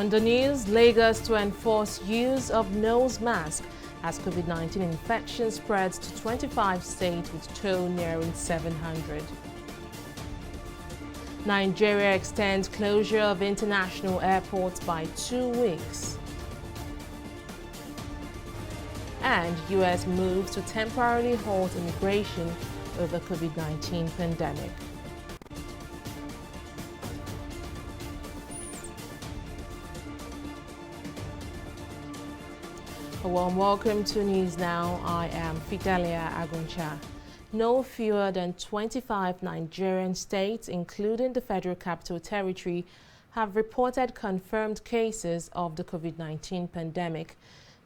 On the news, Lagos to enforce use of nose mask as COVID-19 infection spreads to 25 states with toll nearing 700. Nigeria extends closure of international airports by 2 weeks. And U.S. moves to temporarily halt immigration over COVID-19 pandemic. A warm welcome to News Now. I am Fidelia Aguncha. No fewer than 25 Nigerian states, including the Federal Capital Territory, have reported confirmed cases of the COVID-19 pandemic.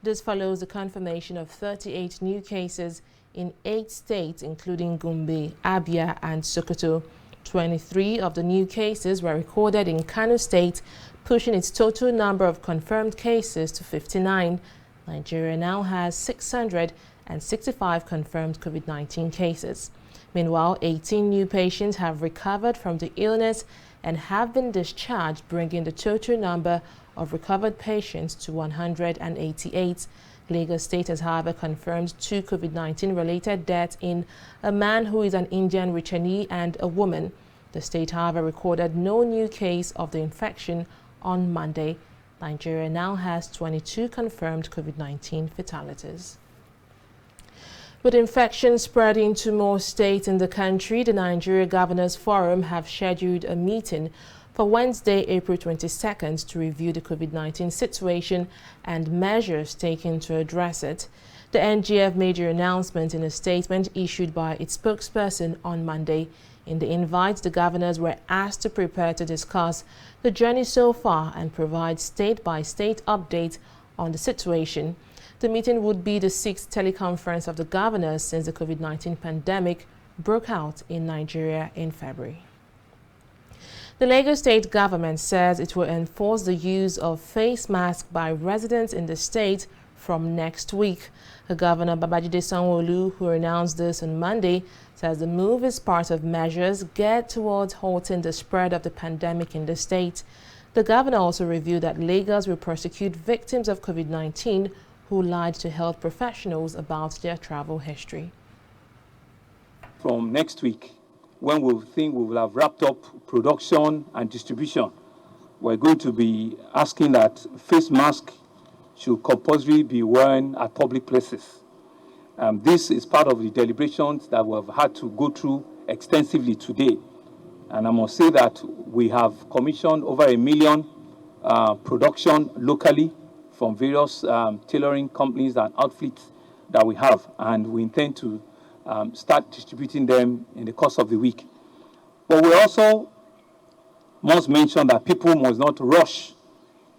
This follows the confirmation of 38 new cases in 8 states, including Gombe, Abia, and Sokoto. 23 of the new cases were recorded in Kano State, pushing its total number of confirmed cases to 59. Nigeria now has 665 confirmed COVID-19 cases. Meanwhile, 18 new patients have recovered from the illness and have been discharged, bringing the total number of recovered patients to 188. Lagos State has, however, confirmed 2 COVID-19 related deaths in a man who is an Indian returnee and a woman. The state, however, recorded no new case of the infection on Monday. Nigeria now has 22 confirmed COVID-19 fatalities. With infections spreading to more states in the country, the Nigeria Governors Forum have scheduled a meeting for Wednesday, April 22nd to review the COVID-19 situation and measures taken to address it. The NGF made an announcement in a statement issued by its spokesperson on Monday. In the invite, the governors were asked to prepare to discuss the journey so far and provide state-by-state updates on the situation. The meeting would be the 6th teleconference of the governors since the COVID-19 pandemic broke out in Nigeria in February. The Lagos State government says it will enforce the use of face masks by residents in the state from next week. The Governor Babajide Sanwo-Olu, who announced this on Monday, says the move is part of measures geared towards halting the spread of the pandemic in the state. The governor also revealed that Lagos will prosecute victims of COVID-19 who lied to health professionals about their travel history. From next week, when we think we will have wrapped up production and distribution, we're going to be asking that face masks should compulsorily be worn at public places. This is part of the deliberations that we have had to go through extensively today. And I must say that we have commissioned over 1 million production locally from various tailoring companies and outfits that we have. And we intend to start distributing them in the course of the week. But we also must mention that people must not rush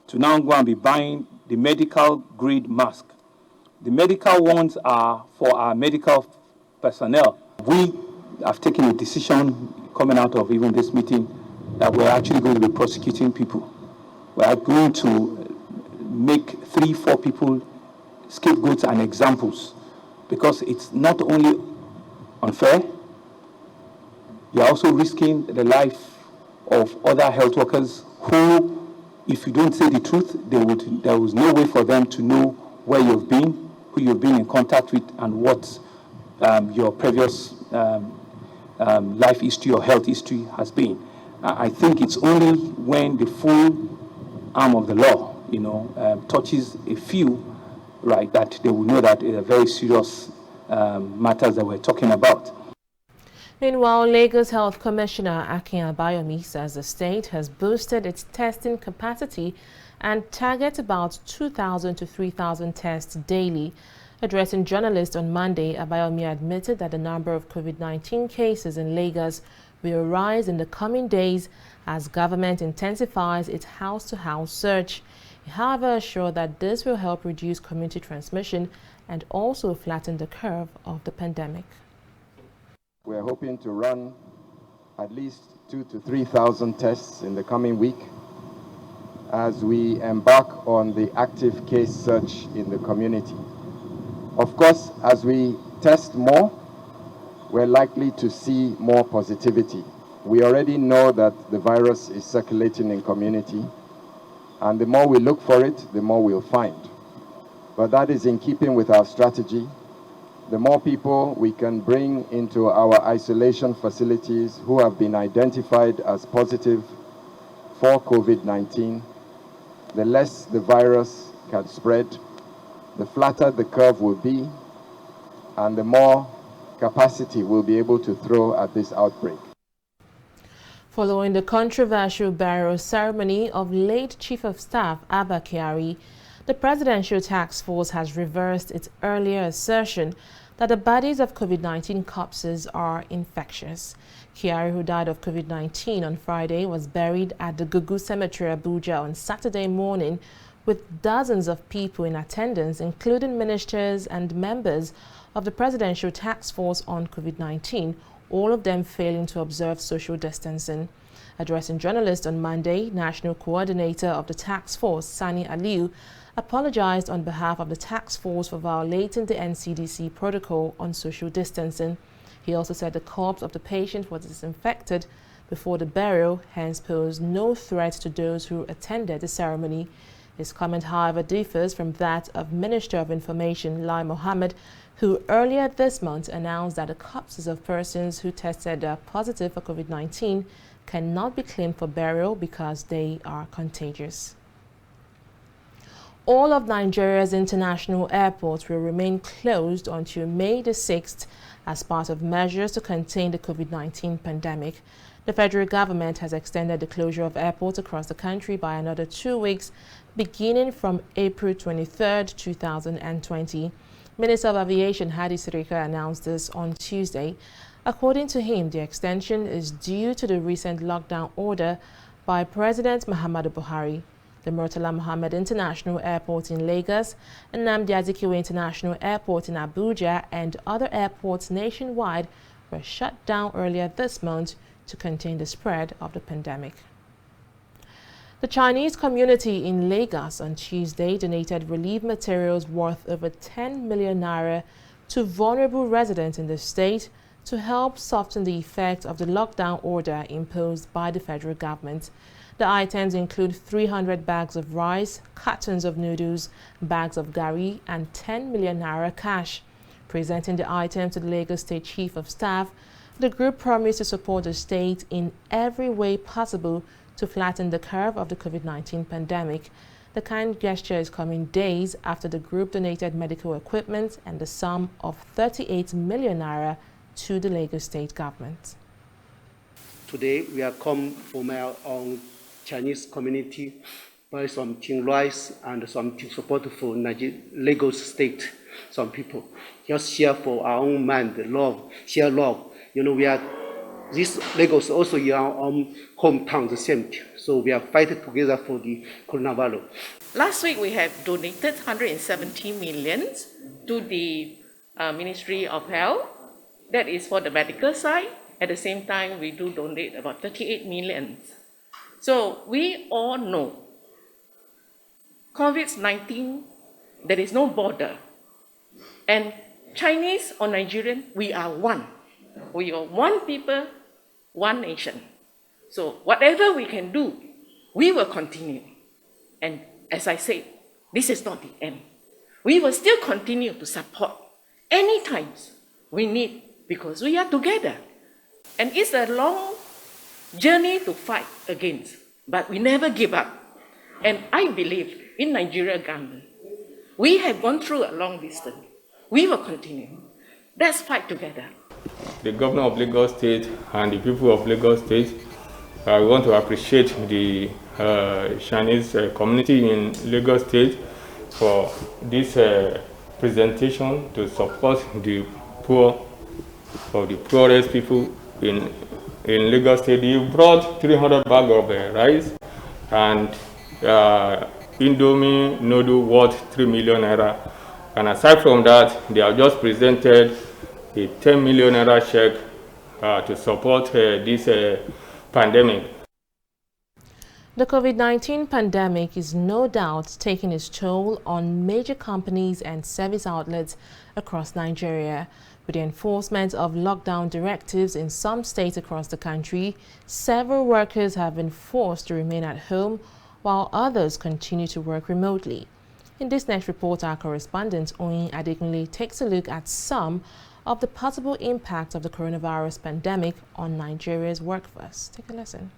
to now go and be buying the medical grade mask. The medical ones are for our medical personnel. We have taken a decision coming out of even this meeting that we're actually going to be prosecuting people. We are going to make 3-4 people scapegoats and examples, because it's not only unfair, you're also risking the life of other health workers who, if you don't say the truth, there was no way for them to know where you've been, who you've been in contact with, and what your previous life history or health history has been. I think it's only when the full arm of the law, touches a few, right, that they will know that it's a very serious matters that we're talking about. Meanwhile, Lagos Health Commissioner Akin Abayomi says the state has boosted its testing capacity and targets about 2,000 to 3,000 tests daily. Addressing journalists on Monday, Abayomi admitted that the number of COVID-19 cases in Lagos will rise in the coming days as government intensifies its house-to-house search. He, however, assured that this will help reduce community transmission and also flatten the curve of the pandemic. We're hoping to run at least 2,000 to 3,000 tests in the coming week as we embark on the active case search in the community. Of course, as we test more, we're likely to see more positivity. We already know that the virus is circulating in community, And the more we look for it, the more we'll find. But that is in keeping with our strategy. The more people we can bring into our isolation facilities who have been identified as positive for COVID-19, the less the virus can spread, the flatter the curve will be, and the more capacity we'll be able to throw at this outbreak. Following the controversial burial ceremony of late Chief of Staff Abba Kyari, the Presidential Task Force has reversed its earlier assertion that the bodies of COVID-19 corpses are infectious. Kyari, who died of COVID-19 on Friday, was buried at the Gugu Cemetery, Abuja on Saturday morning with dozens of people in attendance, including ministers and members of the Presidential Task Force on COVID-19, all of them failing to observe social distancing. Addressing journalists on Monday, National Coordinator of the Task Force, Sani Aliu, apologized on behalf of the task force for violating the NCDC protocol on social distancing. He also said the corpse of the patient was disinfected before the burial, hence posed no threat to those who attended the ceremony. His comment, however, differs from that of Minister of Information Lai Mohammed, who earlier this month announced that the corpses of persons who tested positive for COVID-19 cannot be claimed for burial because they are contagious. All of Nigeria's international airports will remain closed until May the 6th as part of measures to contain the COVID-19 pandemic. The federal government has extended the closure of airports across the country by another 2 weeks, beginning from April 23, 2020. Minister of Aviation Hadi Sirika announced this on Tuesday. According to him, the extension is due to the recent lockdown order by President Muhammadu Buhari. The Murtala Mohammed International Airport in Lagos, Nnamdi Azikiwe International Airport in Abuja, and other airports nationwide were shut down earlier this month to contain the spread of the pandemic. The Chinese community in Lagos on Tuesday donated relief materials worth over 10 million naira to vulnerable residents in the state to help soften the effect of the lockdown order imposed by the federal government. The items include 300 bags of rice, cartons of noodles, bags of gari, and 10 million naira cash. Presenting the items to the Lagos State Chief of Staff, the group promised to support the state in every way possible to flatten the curve of the COVID-19 pandemic. The kind gesture is coming days after the group donated medical equipment and the sum of 38 million naira to the Lagos State government. Today, we have come from our own Chinese community by something rice and something support for Lagos State. Some people just share for our own mind, love, share love. You know, we are this Lagos also in our own hometown the same. So we are fighting together for the coronavirus. Last week we have donated 170 million to the Ministry of Health. That is for the medical side. At the same time, we do donate about 38 million. So we all know COVID-19, there is no border. And Chinese or Nigerian, we are one. We are one people, one nation. So whatever we can do, we will continue. And as I said, this is not the end. We will still continue to support any times we need because we are together. And it's a long journey to fight against, but we never give up. And I believe in Nigeria government, we have gone through a long distance. We will continue. Let's fight together. The governor of Lagos State and the people of Lagos State, we want to appreciate the Chinese community in Lagos State for this presentation to support the poor, for the poorest people in Lagos State. You brought 300 bags of rice and Indomie noodle worth 3 million naira. And aside from that, they have just presented a 10 million naira check to support this pandemic. The COVID-19 pandemic is no doubt taking its toll on major companies and service outlets across Nigeria. With the enforcement of lockdown directives in some states across the country, several workers have been forced to remain at home while others continue to work remotely. In this next report, our correspondent Oyin Adekunle takes a look at some of the possible impacts of the coronavirus pandemic on Nigeria's workforce. Take a listen.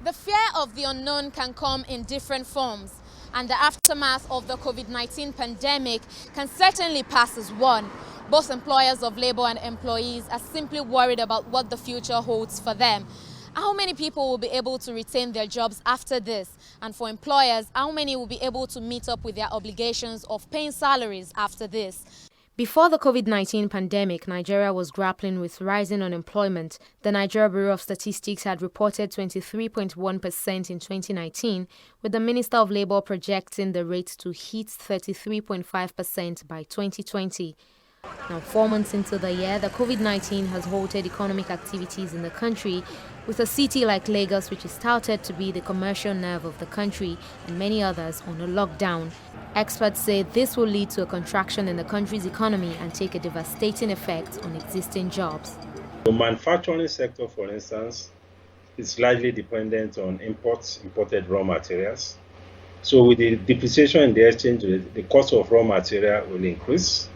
The fear of the unknown can come in different forms, and the aftermath of the COVID-19 pandemic can certainly pass as one. Both employers of labor and employees are simply worried about what the future holds for them. How many people will be able to retain their jobs after this? And for employers, how many will be able to meet up with their obligations of paying salaries after this? Before the COVID-19 pandemic, Nigeria was grappling with rising unemployment. The Nigeria Bureau of Statistics had reported 23.1% in 2019, with the Minister of Labour projecting the rate to hit 33.5% by 2020. Now, 4 months into the year, the COVID-19 has halted economic activities in the country, with a city like Lagos, which is touted to be the commercial nerve of the country, and many others on a lockdown. Experts say this will lead to a contraction in the country's economy and take a devastating effect on existing jobs. The manufacturing sector, for instance, is largely dependent on imported raw materials. So with the depreciation in the exchange rate, the cost of raw material will increase.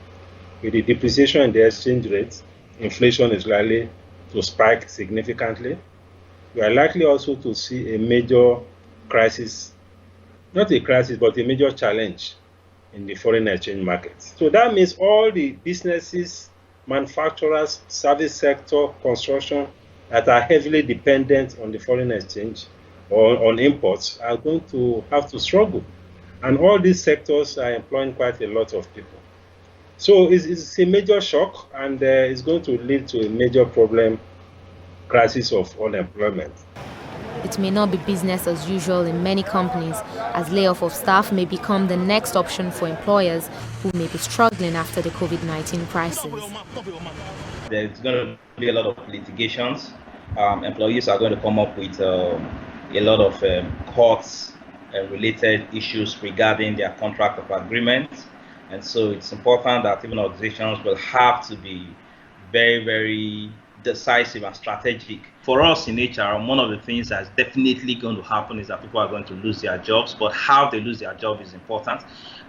With the depreciation in the exchange rate, inflation is likely to spike significantly. We are likely also to see a major crisis, not a crisis, but a major challenge in the foreign exchange market. So that means all the businesses, manufacturers, service sector, construction that are heavily dependent on the foreign exchange or on imports are going to have to struggle. And all these sectors are employing quite a lot of people. So it's a major shock, and it's going to lead to a major crisis of unemployment. It may not be business as usual in many companies, as layoff of staff may become the next option for employers who may be struggling after the COVID-19 crisis. There's going to be a lot of litigations. Employees are going to come up with a lot of courts related issues regarding their contract of agreement. And so it's important that even organizations will have to be very, very decisive and strategic. For us in HR, one of the things that's definitely going to happen is that people are going to lose their jobs, but how they lose their job is important,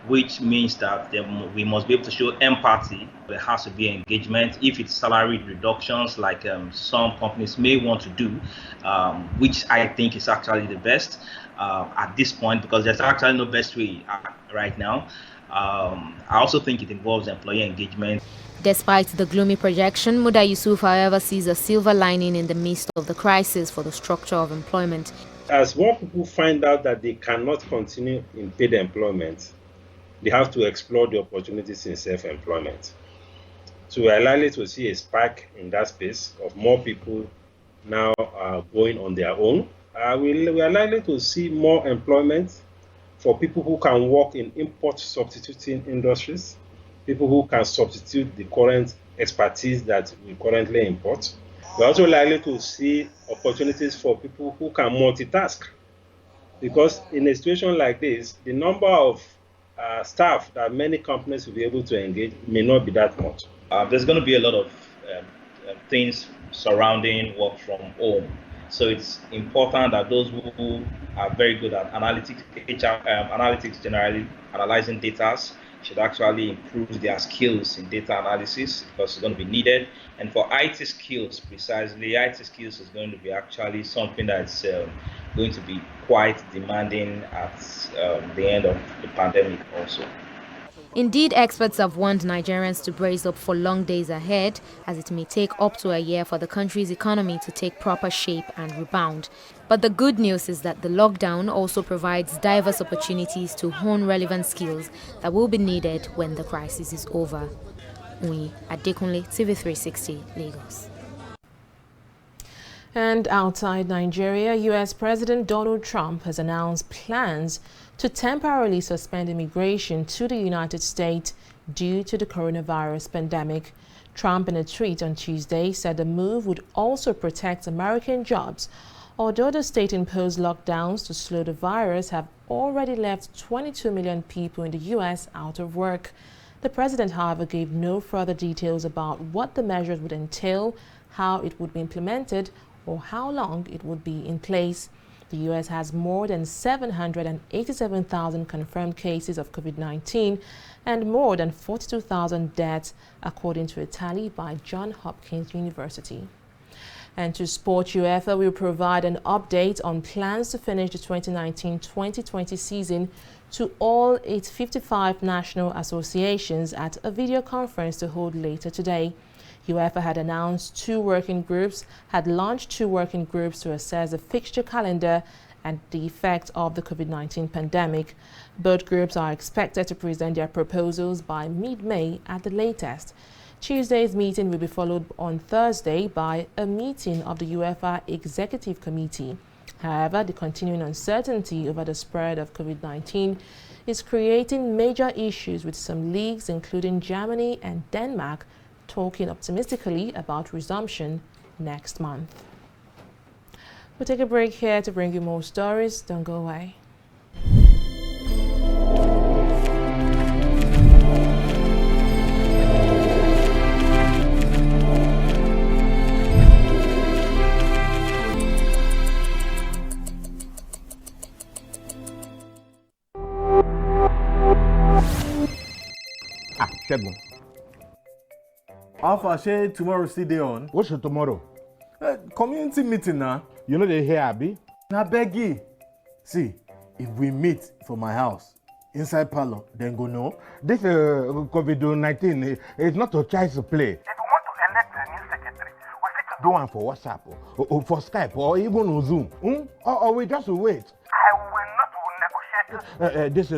which means that we must be able to show empathy. There has to be engagement. If it's salary reductions, like some companies may want to do, which I think is actually the best at this point, because there's actually no best way right now. I also think it involves employee engagement. Despite the gloomy projection, Muda Yusuf, however, sees a silver lining in the midst of the crisis for the structure of employment. As more people find out that they cannot continue in paid employment, they have to explore the opportunities in self-employment. So we are likely to see a spike in that space of more people now going on their own. We are likely to see more employment for people who can work in import substituting industries, people who can substitute the current expertise that we currently import. We're also likely to see opportunities for people who can multitask, because in a situation like this, the number of staff that many companies will be able to engage may not be that much. There's going to be a lot of things surrounding work from home. So it's important that those who are very good at analytics, analytics generally, analyzing data, should actually improve their skills in data analysis, because it's going to be needed. And for IT skills, precisely, IT skills is going to be actually something that's going to be quite demanding at the end of the pandemic also. Indeed, experts have warned Nigerians to brace up for long days ahead, as it may take up to a year for the country's economy to take proper shape and rebound. But the good news is that the lockdown also provides diverse opportunities to hone relevant skills that will be needed when the crisis is over. Oyin Adekunle, TV360, Lagos. And outside Nigeria, U.S. President Donald Trump has announced plans to temporarily suspend immigration to the United States due to the coronavirus pandemic. Trump, in a tweet on Tuesday, said the move would also protect American jobs. Although the state-imposed lockdowns to slow the virus have already left 22 million people in the U.S. out of work. The president, however, gave no further details about what the measures would entail, how it would be implemented, or how long it would be in place. The U.S. has more than 787,000 confirmed cases of COVID-19 and more than 42,000 deaths, according to a tally by Johns Hopkins University. And to sport, UEFA will provide an update on plans to finish the 2019-2020 season to all its 55 national associations at a video conference to hold later today. UEFA had launched two working groups to assess the fixture calendar and the effect of the COVID-19 pandemic. Both groups are expected to present their proposals by mid-May at the latest. Tuesday's meeting will be followed on Thursday by a meeting of the UEFA Executive Committee. However, the continuing uncertainty over the spread of COVID-19 is creating major issues with some leagues, including Germany and Denmark, talking optimistically about resumption next month. We'll take a break here to bring you more stories. Don't go away. Shegun. Alpha, say tomorrow still day on. What's your tomorrow? Community meeting now. You know they hear Abi? Now beggy. See, if we meet for my house, inside parlor, then go no. This COVID-19 is not a child's play. If we want to elect a new secretary, we fit to do one for WhatsApp, or for Skype, or even on Zoom. Or we just wait. I will not negotiate this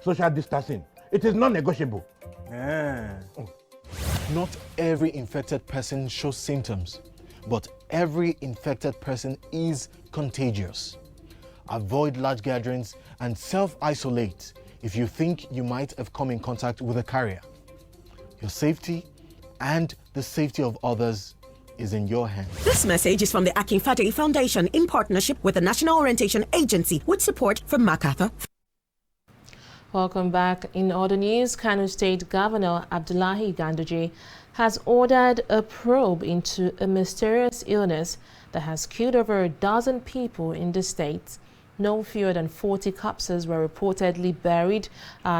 social distancing. It is non-negotiable. Not every infected person shows symptoms, but every infected person is contagious. Avoid large gatherings and self-isolate if you think you might have come in contact with a carrier. Your safety and the safety of others is in your hands. This message is from the Akinfade Foundation in partnership with the National Orientation Agency with support from MacArthur. Welcome back. In other news, Kano State Governor Abdullahi Ganduje has ordered a probe into a mysterious illness that has killed over a dozen people in the state. No fewer than 40 corpses were reportedly buried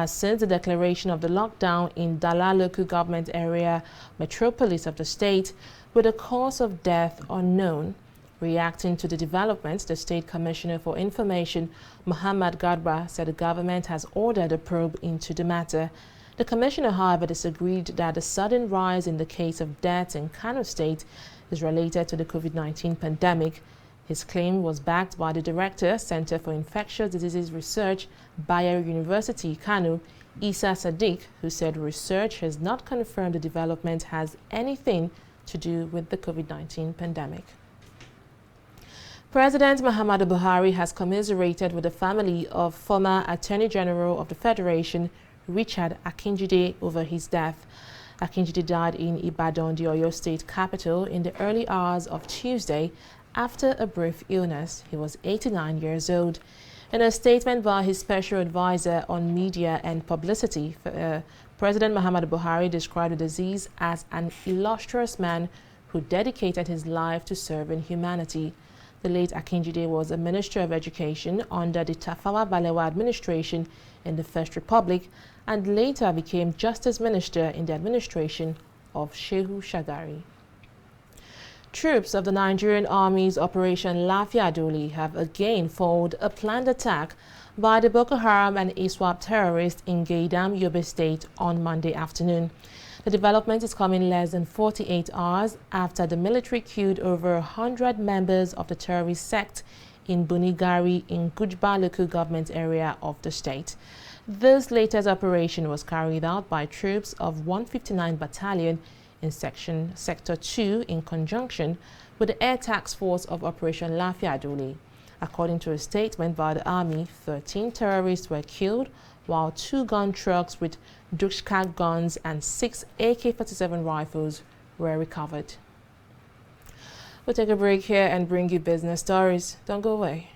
since the declaration of the lockdown in Dala local government area, metropolis of the state, with a cause of death unknown. Reacting to the developments, the State Commissioner for Information, Muhammad Garba, said the government has ordered a probe into the matter. The commissioner, however, disagreed that the sudden rise in the case of deaths in Kano State is related to the COVID-19 pandemic. His claim was backed by the Director, Center for Infectious Diseases Research, Bayero University, Kano, Isa Sadiq, who said research has not confirmed the development has anything to do with the COVID-19 pandemic. President Muhammadu Buhari has commiserated with the family of former Attorney General of the Federation, Richard Akinjide, over his death. Akinjide died in Ibadan, the Oyo State capital, in the early hours of Tuesday after a brief illness. He was 89 years old. In a statement by his special advisor on media and publicity, President Muhammadu Buhari described the disease as an illustrious man who dedicated his life to serving humanity. The late Akinjide was a Minister of Education under the Tafawa Balewa administration in the First Republic and later became Justice Minister in the administration of Shehu Shagari. Troops of the Nigerian Army's Operation Lafia Doli have again foiled a planned attack by the Boko Haram and ISWAP terrorists in Gaidam, Yobe State on Monday afternoon. The development is coming less than 48 hours after the military killed over 100 members of the terrorist sect in Bunigari in Gujba local government area of the state. This latest operation was carried out by troops of 159 Battalion in Sector 2 in conjunction with the Air Task Force of Operation Lafia Doli. According to a statement by the Army, 13 terrorists were killed, while 2 gun trucks with Dukshkag guns and 6 AK-47 rifles were recovered. We'll take a break here and bring you business stories. Don't go away.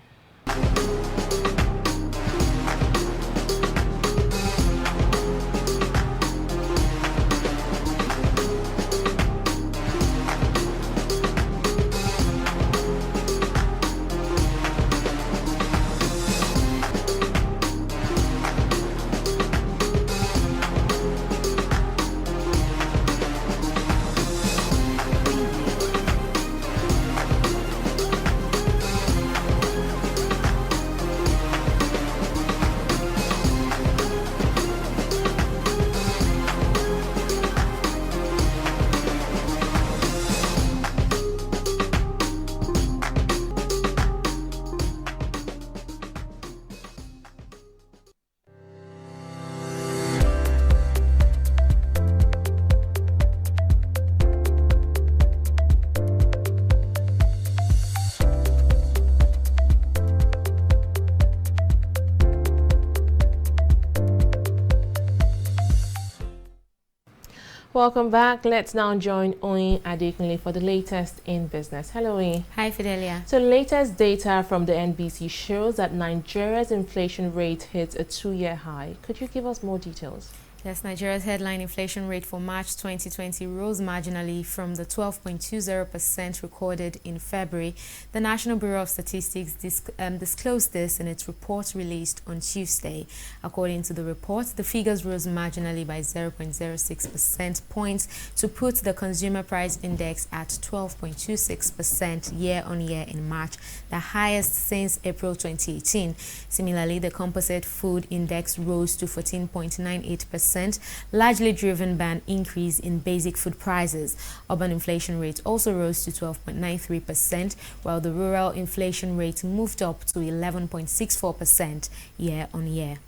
Welcome back. Let's now join Oyin Adekunle for the latest in business. Hello, Oyin. Hi, Fidelia. So, latest data from the NBC shows that Nigeria's inflation rate hits a 2-year high. Could you give us more details? Yes, Nigeria's headline inflation rate for March 2020 rose marginally from the 12.20% recorded in February. The National Bureau of Statistics disclosed this in its report released on Tuesday. According to the report, the figures rose marginally by 0.06% points to put the Consumer Price Index at 12.26% year-on-year in March, the highest since April 2018. Similarly, the Composite Food Index rose to 14.98%. Largely driven by an increase in basic food prices. Urban inflation rate also rose to 12.93%, while the rural inflation rate moved up to 11.64% year-on-year.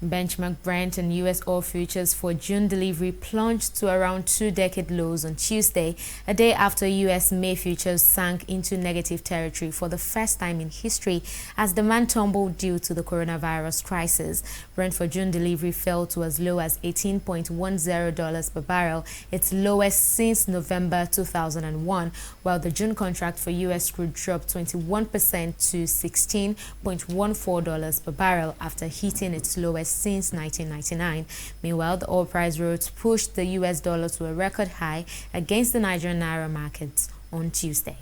Benchmark Brent and U.S. oil futures for June delivery plunged to around 2-decade lows on Tuesday, a day after U.S. May futures sank into negative territory for the first time in history as demand tumbled due to the coronavirus crisis. Brent for June delivery fell to as low as $18.10 per barrel, its lowest since November 2001, while the June contract for U.S. crude dropped 21% to $16.14 per barrel after hitting its lowest since 1999. Meanwhile, the oil price rose pushed the US dollar to a record high against the Nigerian naira markets on Tuesday.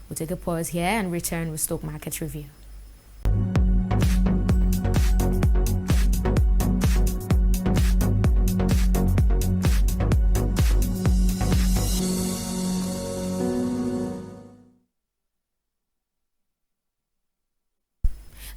We'll take a pause here and return with stock market review.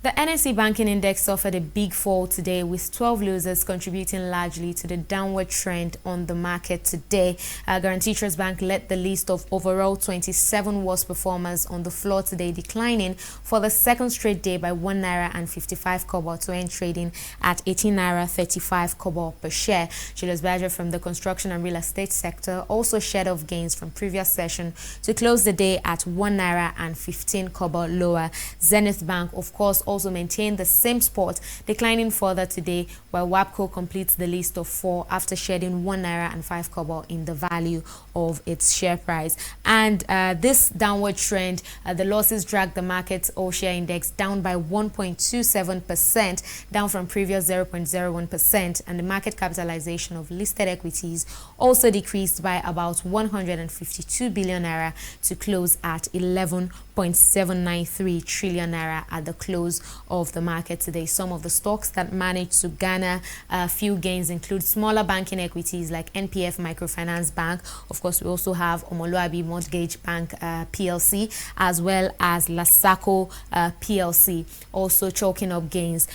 The NSE Banking Index suffered a big fall today, with 12 losers contributing largely to the downward trend on the market today. Guaranty Trust Bank led the list of overall 27 worst performers on the floor today, declining for the second straight day by 1 naira and 55 kobo to end trading at 18 naira 35 kobo per share. Julius Badger from the construction and real estate sector also shed off gains from previous session to close the day at 1 naira and 15 kobo lower. Zenith Bank, of course, also maintained the same spot, declining further today, while WAPCO completes the list of 4 after shedding 1 naira and 5 kobo in the value of its share price. And this downward trend, the losses dragged the market's all-share index down by 1.27%, down from previous 0.01%, and the market capitalization of listed equities also decreased by about 152 billion naira to close at 11.793 trillion naira at the close of the market today. Some of the stocks that managed to garner a few gains include smaller banking equities like NPF Microfinance Bank. Of course, we also have Omoluabi Mortgage Bank PLC, as well as Lasaco PLC, also chalking up gains,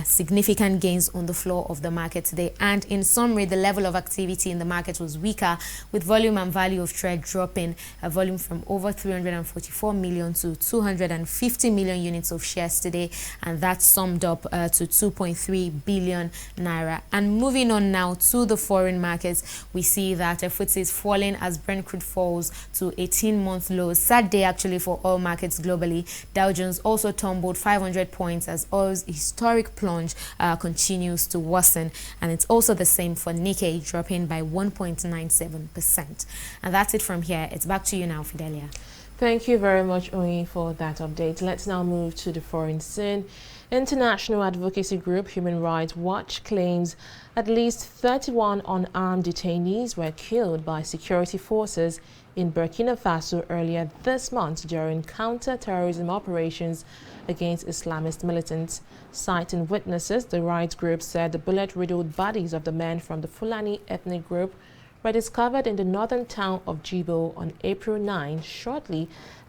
significant gains on the floor of the market today. And in summary, the level of activity in the market was weaker, with volume and value of trade dropping, a volume from over 344 million to 250 million units of shares today, and that summed up to 2.3 billion naira. And moving on now to the foreign markets, we see that FTSE is falling as Brent crude falls to 18-month lows. Sad day actually for oil markets globally. Dow Jones also tumbled 500 points as oil's historic plunge continues to worsen, and it's also the same for Nikkei, dropping by 1.97%. And that's it from here. It's back to you now, Fidelia. Thank you very much, Oyin, for that update. Let's now move to the foreign scene. International advocacy group Human Rights Watch claims at least 31 unarmed detainees were killed by security forces in Burkina Faso earlier this month during counter-terrorism operations against Islamist militants. Citing witnesses, the rights group said the bullet-riddled bodies of the men from the Fulani ethnic group were discovered in the northern town of Jibo on April 9, shortly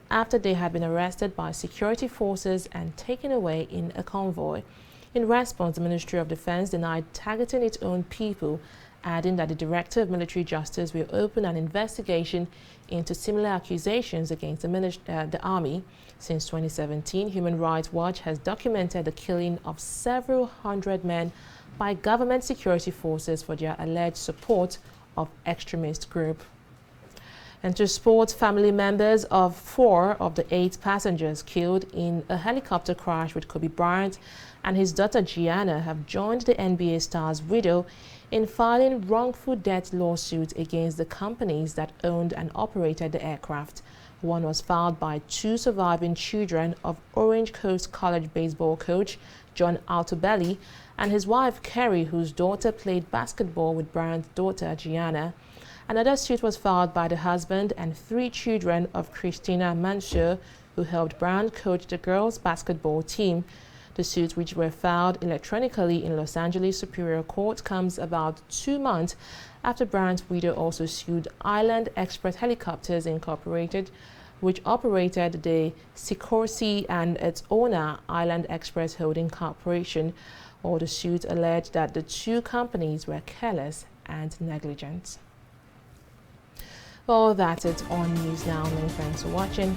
after they had been arrested by security forces and taken away in a convoy. In response, the Ministry of Defense denied targeting its own people, adding that the Director of Military Justice will open an investigation into similar accusations against the army. Since 2017, Human Rights Watch has documented the killing of several hundred men by government security forces for their alleged support of extremist group. And to sport, family members of 4 of the 8 passengers killed in a helicopter crash with Kobe Bryant and his daughter Gianna have joined the NBA star's widow in filing wrongful death lawsuits against the companies that owned and operated the aircraft. One was filed by 2 surviving children of Orange Coast College baseball coach John Altobelli and his wife Kerry, whose daughter played basketball with Brian's daughter Gianna. Another suit was filed by the husband and 3 children of Christina Mansour, who helped Brian coach the girls' basketball team. The suits, which were filed electronically in Los Angeles Superior Court, comes about 2 months after Brian's widow also sued Island Express Helicopters Incorporated, which operated the Sikorsky, and its owner, Island Express Holding Corporation. All the suits alleged that the 2 companies were careless and negligent. Well, that's it on News Now. Many thanks for watching.